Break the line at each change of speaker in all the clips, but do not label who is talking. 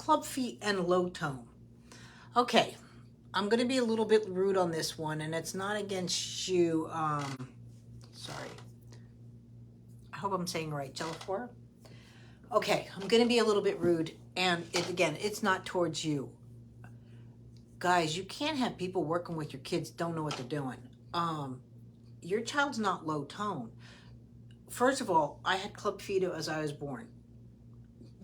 club feet and low tone. Okay, I'm going to be a little bit rude on this one, and it's not against you. Sorry. I hope I'm saying right, Jellifor. Okay, I'm going to be a little bit rude, and again, it's not towards you. Guys, you can't have people working with your kids don't know what they're doing. Your child's not low tone. First of all, I had club feet as I was born.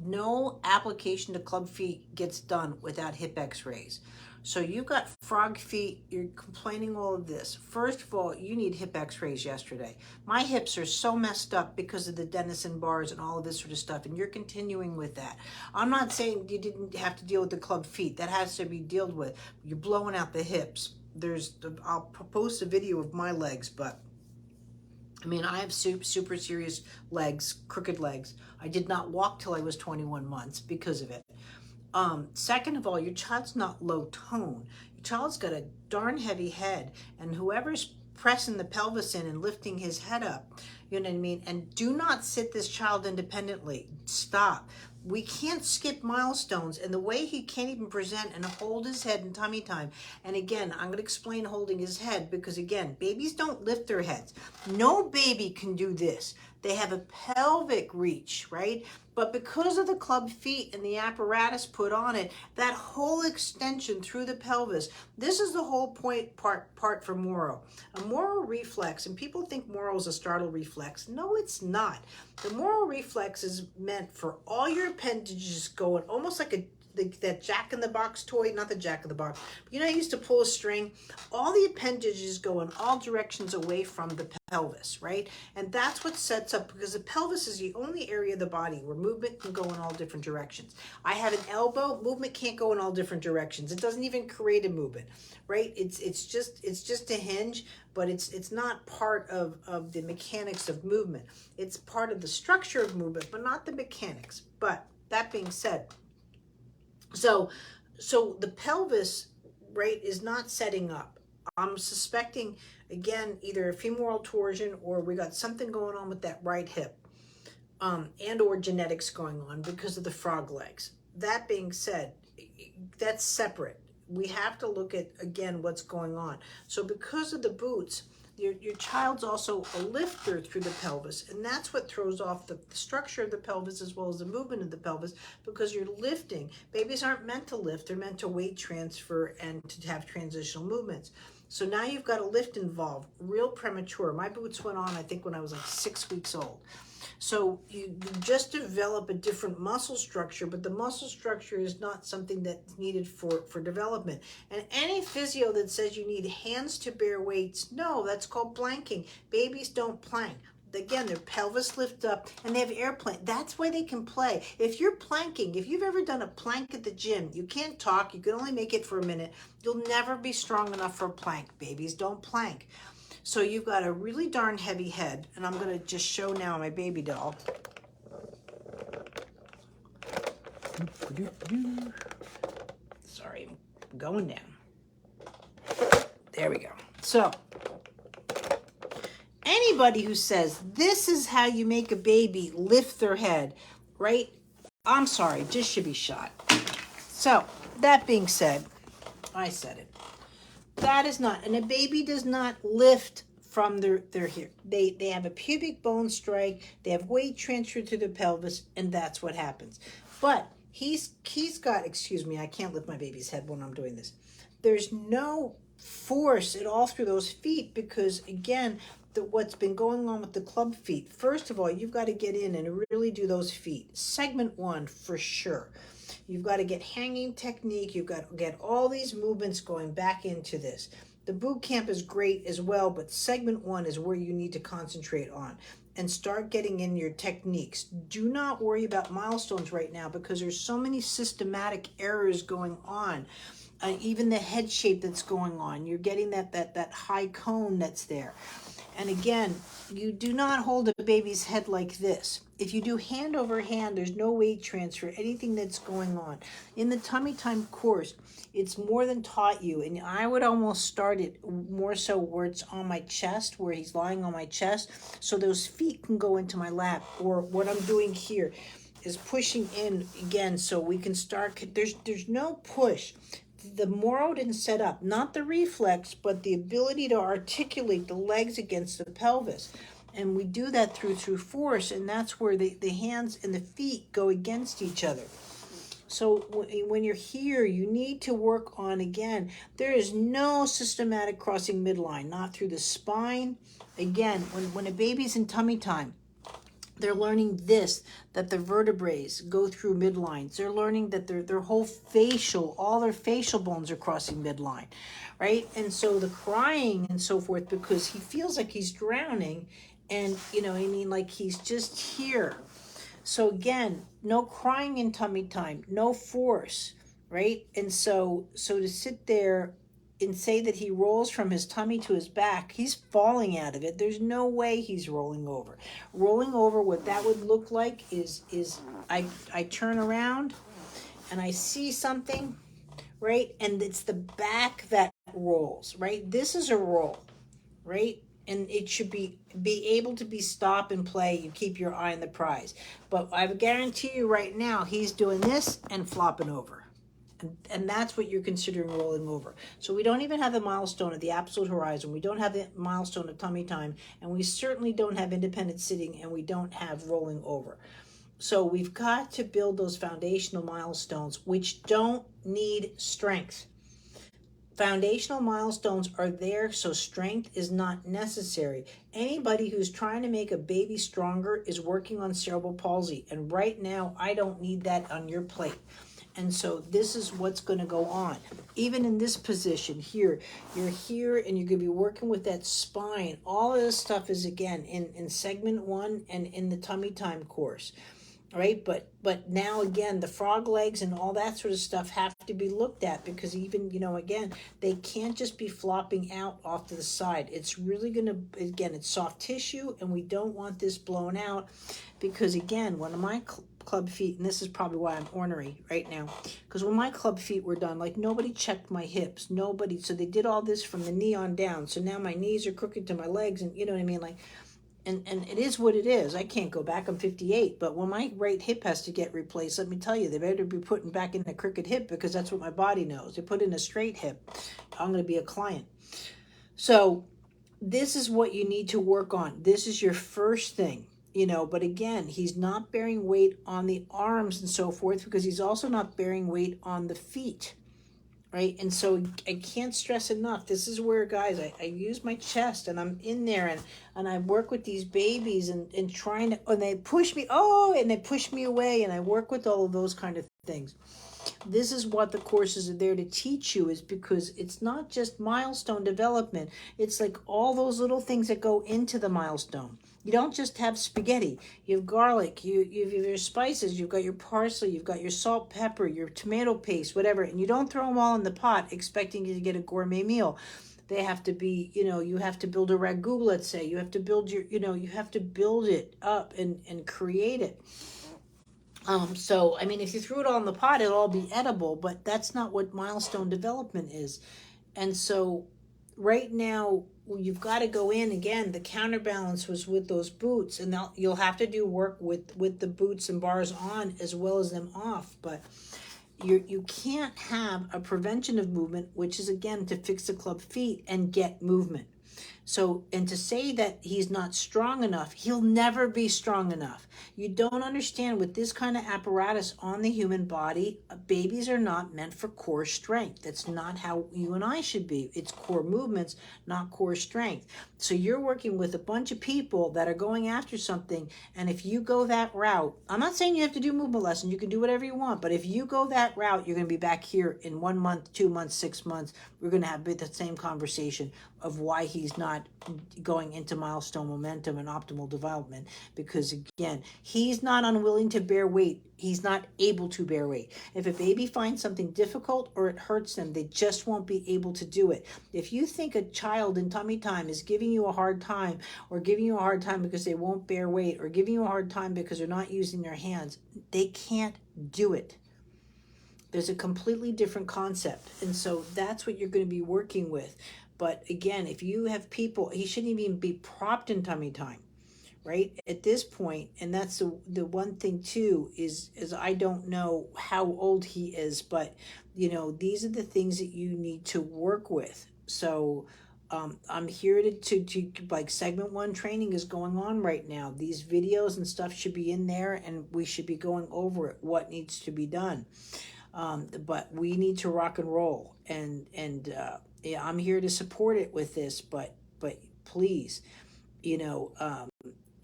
No application to club feet gets done without hip x-rays. So you've got frog feet, you're complaining all of this. First of all, you need hip x-rays yesterday. My hips are so messed up because of the Dennison bars and all of this sort of stuff, and you're continuing with that. I'm not saying you didn't have to deal with the club feet. That has to be dealt with. You're blowing out the hips. I'll post a video of my legs, but I mean, I have super serious legs, crooked legs. I did not walk till I was 21 months because of it. Second of all, your child's not low tone. Your child's got a darn heavy head, and whoever's pressing the pelvis in and lifting his head up, you know what I mean? And do not sit this child independently. Stop. We can't skip milestones, and the way he can't even present and hold his head in tummy time. And again, I'm going to explain holding his head because again, babies don't lift their heads. No baby can do this. They have a pelvic reach, right? But because of the club feet and the apparatus put on it, that whole extension through the pelvis, this is the whole part for Moro. A Moro reflex, and people think Moro is a startle reflex. No, it's not. The Moro reflex is meant for all your appendages going almost like that Jack in the Box toy, not the Jack in the Box. But you know, I used to pull a string. All the appendages go in all directions away from the pelvis, right? And that's what sets up, because the pelvis is the only area of the body where movement can go in all different directions. I have an elbow, movement can't go in all different directions. It doesn't even create a movement, right? It's just a hinge, but it's not part of the mechanics of movement. It's part of the structure of movement, but not the mechanics. But that being said, so the pelvis, right, is not setting up. I'm suspecting, again, either a femoral torsion or we got something going on with that right hip, and or genetics going on because of the frog legs. That being said, that's separate. We have to look at, again, what's going on. So because of the boots, your child's also a lifter through the pelvis, and that's what throws off the structure of the pelvis as well as the movement of the pelvis, because you're lifting. Babies aren't meant to lift, they're meant to weight transfer and to have transitional movements. So now you've got a lift involved, real premature. My boots went on, I think, when I was like 6 weeks old. So you just develop a different muscle structure, but the muscle structure is not something that's needed for development. And any physio that says you need hands to bear weights, no, that's called planking. Babies don't plank. Again, their pelvis lift up and they have airplane. That's why they can play. If you're planking, if you've ever done a plank at the gym, you can't talk, you can only make it for a minute. You'll never be strong enough for a plank. Babies don't plank. So you've got a really darn heavy head, and I'm going to just show now my baby doll. Sorry, I'm going down. There we go. So anybody who says this is how you make a baby lift their head, right? I'm sorry, just should be shot. So that being said, I said it. That is not, and a baby does not lift from their here. They have a pubic bone strike, they have weight transfer to the pelvis, and that's what happens. But he's got, excuse me, I can't lift my baby's head when I'm doing this. There's no force at all through those feet because, again, what's been going on with the club feet. First of all, you've got to get in and really do those feet. Segment 1 for sure. You've got to get hanging technique. You've got to get all these movements going back into this. The boot camp is great as well, but segment 1 is where you need to concentrate on and start getting in your techniques. Do not worry about milestones right now because there's so many systematic errors going on. Even the head shape that's going on. You're getting that high cone that's there. And again, you do not hold a baby's head like this. If you do hand over hand, there's no weight transfer, anything that's going on. In the tummy time course, it's more than taught you. And I would almost start it more so where it's on my chest, where he's lying on my chest, so those feet can go into my lap, or what I'm doing here. is pushing in again so we can start. There's no push. The Moro didn't set up, not the reflex, but the ability to articulate the legs against the pelvis. And we do that through force, and that's where the hands and the feet go against each other. So when you're here, you need to work on, again, there is no systematic crossing midline, not through the spine. Again, when a baby's in tummy time, they're learning this, that the vertebrae go through midlines. They're learning that their whole facial, all their facial bones are crossing midline, right? And so the crying and so forth, because he feels like he's drowning, and, like he's just here. So again, no crying in tummy time, no force, right? And so to sit there and say that he rolls from his tummy to his back, he's falling out of it. There's no way he's rolling over. Rolling over, what that would look like is I turn around and I see something, right? And it's the back that rolls, right? This is a roll, right? And it should be able to be stop and play. You keep your eye on the prize. But I guarantee you right now, he's doing this and flopping over. And that's what you're considering rolling over. So we don't even have the milestone of the absolute horizon. We don't have the milestone of tummy time. And we certainly don't have independent sitting, and we don't have rolling over. So we've got to build those foundational milestones, which don't need strength. Foundational milestones are there, so strength is not necessary. Anybody who's trying to make a baby stronger is working on cerebral palsy. And right now, I don't need that on your plate. And so this is what's going to go on. Even in this position here, you're here and you're going to be working with that spine. All of this stuff is, again, in segment 1 and in the tummy time course. Right, but now again, the frog legs and all that sort of stuff have to be looked at, because even, again, they can't just be flopping out off to the side. It's really going to, again, it's soft tissue, and we don't want this blown out, because again, one of my club feet, and this is probably why I'm ornery right now, because when my club feet were done, like, nobody checked my hips, nobody, so they did all this from the knee on down, so now my knees are crooked to my legs, and you know what I mean, like, and it is what it is. I can't go back. I'm 58. But when my right hip has to get replaced, let me tell you, they better be putting back in a crooked hip, because that's what my body knows. They put in a straight hip, I'm going to be a client. So this is what you need to work on. This is your first thing, but again, he's not bearing weight on the arms and so forth, because he's also not bearing weight on the feet. Right, and so I can't stress enough, this is where, guys, I use my chest, and I'm in there, and I work with these babies, and trying to, and they push me, and they push me away, and I work with all of those kind of things. This is what the courses are there to teach you, is because it's not just milestone development, it's like all those little things that go into the milestone. You don't just have spaghetti. You have garlic, you have your spices, you've got your parsley, you've got your salt, pepper, your tomato paste, whatever. And you don't throw them all in the pot expecting you to get a gourmet meal. They have to be, you have to build a ragu, let's say. You have to build your, you have to build it up and create it. So, I mean, if you threw it all in the pot, it'll all be edible, but that's not what milestone development is. And so right now, you've got to go in again. The counterbalance was with those boots, and you'll have to do work with the boots and bars on as well as them off. But you can't have a prevention of movement, which is, again, to fix the club feet and get movement. So, and to say that he's not strong enough, he'll never be strong enough. You don't understand, with this kind of apparatus on the human body, babies are not meant for core strength. That's not how you and I should be. It's core movements, not core strength. So you're working with a bunch of people that are going after something, and if you go that route, I'm not saying you have to do movement lessons, you can do whatever you want, but if you go that route, you're going to be back here in 1 month, 2 months, 6 months. We're going to have the same conversation of why he's not going into milestone momentum and optimal development, because again, he's not unwilling to bear weight. He's not able to bear weight. If a baby finds something difficult or it hurts them, they just won't be able to do it. If you think a child in tummy time is giving you a hard time, or giving you a hard time because they won't bear weight, or giving you a hard time because they're not using their hands, they can't do it. There's a completely different concept. And so that's what you're going to be working with. But again, if you have people, he shouldn't even be propped in tummy time, right? At this point, and that's the one thing too, is I don't know how old he is, but these are the things that you need to work with. So I'm here to like segment one training is going on right now. These videos and stuff should be in there, and we should be going over it, what needs to be done. But we need to rock and roll, and yeah, I'm here to support it with this, but please, you know,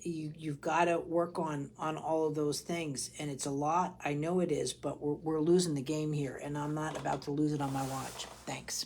you've got to work on all of those things, and it's a lot. I know it is, but we're losing the game here, and I'm not about to lose it on my watch. Thanks.